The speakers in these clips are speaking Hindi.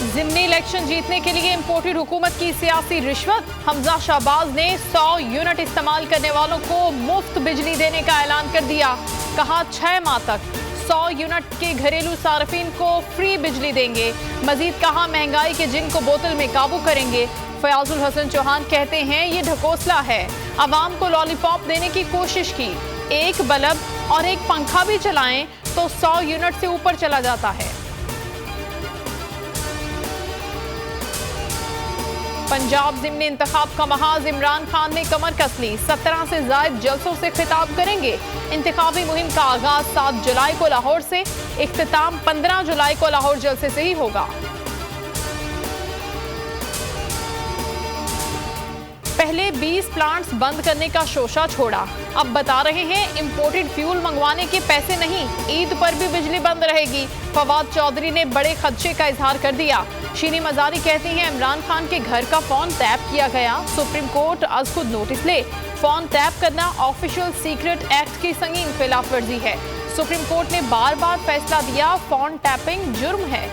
जिमनी इलेक्शन जीतने के लिए इंपोर्टेड हुकूमत की सियासी रिश्वत। हमजा शहबाज ने 100 यूनिट इस्तेमाल करने वालों को मुफ्त बिजली देने का ऐलान कर दिया। कहा 6 माह तक 100 यूनिट के घरेलू सार्फिन को फ्री बिजली देंगे। मजीद कहा महंगाई के जिन को बोतल में काबू करेंगे। फयाजुल हसन चौहान कहते हैं ये ढकोसला है। अवाम को लॉलीपॉप देने की कोशिश की। एक बल्ब और एक पंखा भी चलाएं तो 100 यूनिट से ऊपर चला जाता है। पंजाब ज़िमनी इंतखाब का महाज इमरान खान ने कमर कस ली। 17 से ज़ायद जलसों से खिताब करेंगे। इंतखाबी मुहिम का आगाज 7 जुलाई को लाहौर से, इख्तिताम 15 जुलाई को लाहौर जलसे से ही होगा। पहले 20 प्लांट्स बंद करने का शोशा छोड़ा, अब बता रहे हैं इंपोर्टेड फ्यूल मंगवाने के पैसे नहीं। ईद पर भी बिजली बंद रहेगी। फवाद चौधरी ने बड़े खदशे का इजहार कर दिया। शीरी मजारी कहती हैं इमरान खान के घर का फोन टैप किया गया। सुप्रीम कोर्ट आज खुद नोटिस ले। फोन टैप करना ऑफिशियल सीक्रेट एक्ट की संगीन खिलाफ वर्जी है। सुप्रीम कोर्ट ने बार बार फैसला दिया फोन टैपिंग जुर्म है।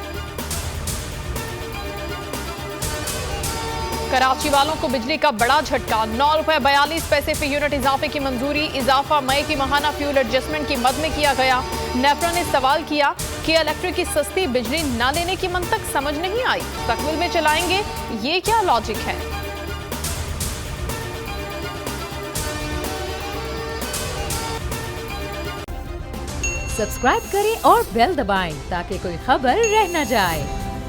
कराची वालों को बिजली का बड़ा झटका। 9 रुपए 42 पैसे फी यूनिट इजाफे की मंजूरी। इजाफा मई की माहाना फ्यूल एडजस्टमेंट की मद में किया गया। नेफ्रा ने सवाल किया कि इलेक्ट्रिक की सस्ती बिजली न लेने की मंतक समझ नहीं आई, तकमील में चलाएंगे, ये क्या लॉजिक है। सब्सक्राइब करें और बेल दबाएं ताकि कोई खबर रह न जाए।